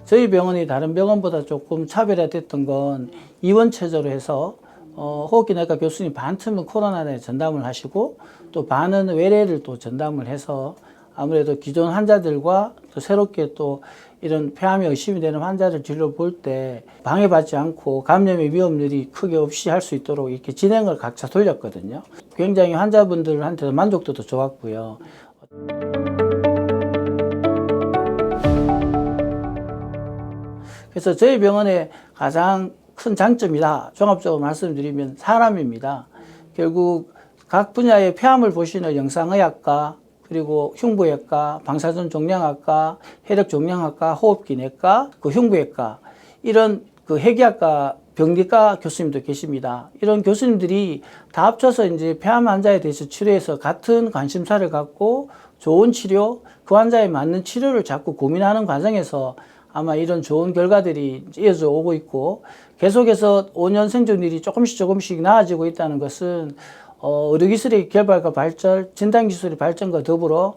저희 병원이 다른 병원보다 조금 차별화됐던 건 입원 체제로 해서 호흡기내과 교수님 반쯤은 코로나에 전담을 하시고 또 반은 외래를 또 전담을 해서 아무래도 기존 환자들과 또 새롭게 또 이런 폐암이 의심이 되는 환자를 진료 볼 때 방해받지 않고 감염의 위험률이 크게 없이 할 수 있도록 이렇게 진행을 각자 돌렸거든요. 굉장히 환자분들한테도 만족도도 좋았고요. 그래서 저희 병원의 가장 큰 장점이다, 종합적으로 말씀드리면 사람입니다. 결국 각 분야의 폐암을 보시는 영상의학과, 그리고 흉부외과, 방사선종양학과, 혈액종양학과, 호흡기내과, 흉부외과, 이런 해기학과, 병리과 교수님도 계십니다. 이런 교수님들이 다 합쳐서 이제 폐암 환자에 대해서 치료해서 같은 관심사를 갖고 좋은 치료, 그 환자에 맞는 치료를 자꾸 고민하는 과정에서 아마 이런 좋은 결과들이 이어져 오고 있고, 계속해서 5년 생존율이 조금씩 나아지고 있다는 것은 의료기술의 개발과 발전, 진단기술의 발전과 더불어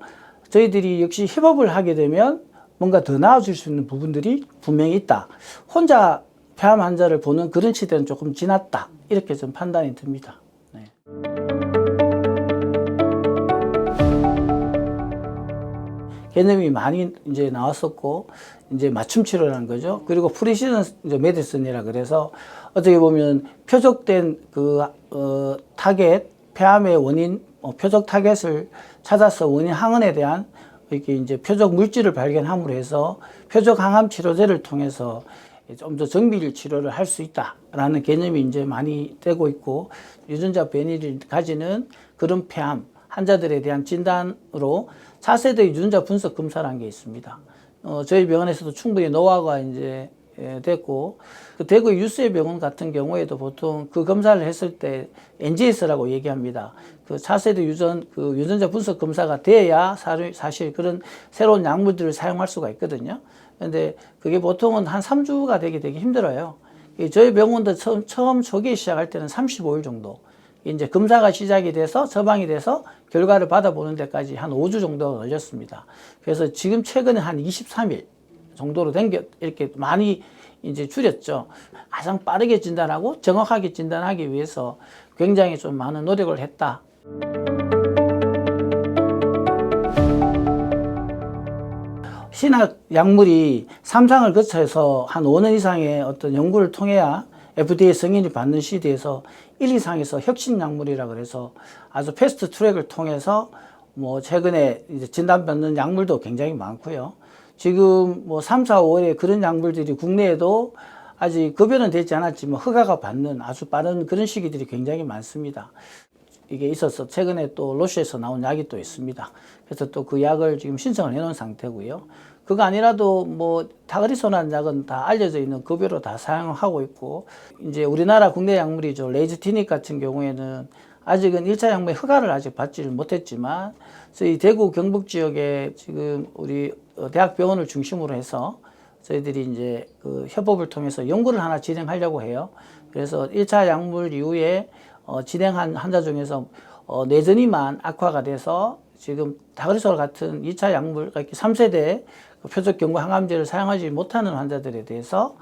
저희들이 역시 협업을 하게 되면 뭔가 더 나아질 수 있는 부분들이 분명히 있다. 혼자 폐암 환자를 보는 그런 시대는 조금 지났다. 이렇게 좀 판단이 듭니다. 네. 개념이 많이 이제 나왔었고, 이제 맞춤 치료라는 거죠. 그리고 프리시전 메디슨이라 그래서 어떻게 보면 표적된 타겟, 폐암의 원인, 표적 타겟을 찾아서 원인 항원에 대한 이렇게 이제 표적 물질을 발견함으로 해서 표적 항암 치료제를 통해서 좀 더 정밀 치료를 할 수 있다라는 개념이 이제 많이 되고 있고, 유전자 변이를 가지는 그런 폐암 환자들에 대한 진단으로 차세대 유전자 분석 검사라는 게 있습니다. 저희 병원에서도 충분히 노하우가 이제 됐고, 그 대구 유수의 병원 같은 경우에도 보통 그 검사를 했을 때 NGS라고 얘기합니다. 그 차세대 유전자 분석 검사가 돼야 사실 그런 새로운 약물들을 사용할 수가 있거든요. 근데 그게 보통은 한 3주가 되게 힘들어요. 저희 병원도 처음 초기에 시작할 때는 35일 정도. 이제 검사가 시작이 돼서 처방이 돼서 결과를 받아보는 데까지 한 5주 정도가 걸렸습니다. 그래서 지금 최근에 한 23일 정도로 이렇게 많이 이제 줄였죠. 가장 빠르게 진단하고 정확하게 진단하기 위해서 굉장히 좀 많은 노력을 했다. 신약 약물이 3상을 거쳐서 한 5년 이상의 어떤 연구를 통해야 FDA 승인을 받는 시대에서 1, 2상에서 혁신 약물이라 그래서 아주 패스트 트랙을 통해서 최근에 이제 진단받는 약물도 굉장히 많고요. 지금 3, 4, 5월에 그런 약물들이 국내에도 아직 급여는 되지 않았지만 허가가 받는 아주 빠른 그런 시기들이 굉장히 많습니다. 이게 있어서 최근에 또 로시에서 나온 약이 또 있습니다. 그래서 또 그 약을 지금 신청을 해놓은 상태고요. 그거 아니라도 타그리소라는 약은 다 알려져 있는 급여로 다 사용하고 있고, 이제 우리나라 국내 약물이죠. 레이즈티닉 같은 경우에는 아직은 1차 약물 허가를 아직 받지를 못했지만, 저희 대구 경북 지역에 지금 우리 대학병원을 중심으로 해서 저희들이 이제 그 협업을 통해서 연구를 하나 진행하려고 해요. 그래서 1차 약물 이후에 진행한 환자 중에서 뇌전이만 악화가 돼서 지금 타그리솔 같은 2차 약물, 3세대 표적 경구 항암제를 사용하지 못하는 환자들에 대해서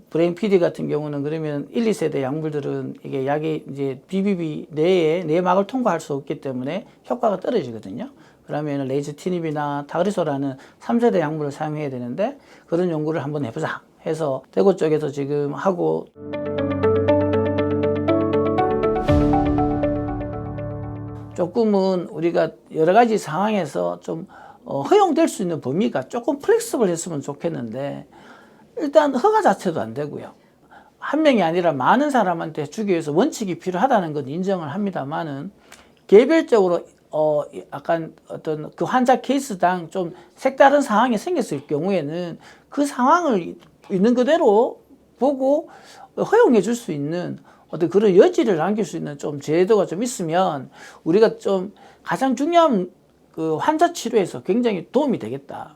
브레인 PD 같은 경우는 그러면 1, 2세대 약물들은 이게 약이 이제 BBB 내막을 통과할 수 없기 때문에 효과가 떨어지거든요. 그러면 레이즈티닙이나 타그리솔라는 3세대 약물을 사용해야 되는데 그런 연구를 한번 해보자 해서 대구 쪽에서 지금 하고, 조금은 우리가 여러 가지 상황에서 좀 허용될 수 있는 범위가 조금 플렉스블 했으면 좋겠는데, 일단 허가 자체도 안 되고요. 한 명이 아니라 많은 사람한테 주기 위해서 원칙이 필요하다는 건 인정을 합니다만은, 개별적으로 약간 어떤 그 환자 케이스당 좀 색다른 상황이 생겼을 경우에는 그 상황을 있는 그대로 보고 허용해 줄 수 있는 어떤 그런 여지를 남길 수 있는 좀 제도가 좀 있으면 우리가 좀 가장 중요한 그 환자 치료에서 굉장히 도움이 되겠다.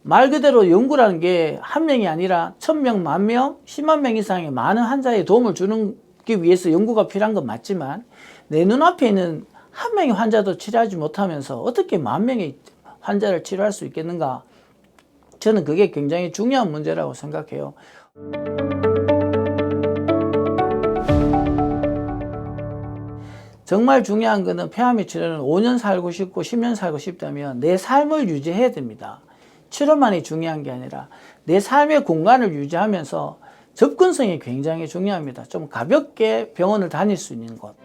말 그대로 연구라는 게 한 명이 아니라 1000명, 10,000명, 10만 명 이상의 많은 환자에 도움을 주는 기 위해서 연구가 필요한 건 맞지만, 내 눈앞에 있는 한 명의 환자도 치료하지 못하면서 어떻게 10,000명의 환자를 치료할 수 있겠는가? 저는 그게 굉장히 중요한 문제라고 생각해요. 정말 중요한 거는 폐암의 치료는 5년 살고 싶고 10년 살고 싶다면 내 삶을 유지해야 됩니다. 치료만이 중요한 게 아니라 내 삶의 공간을 유지하면서 접근성이 굉장히 중요합니다. 좀 가볍게 병원을 다닐 수 있는 곳.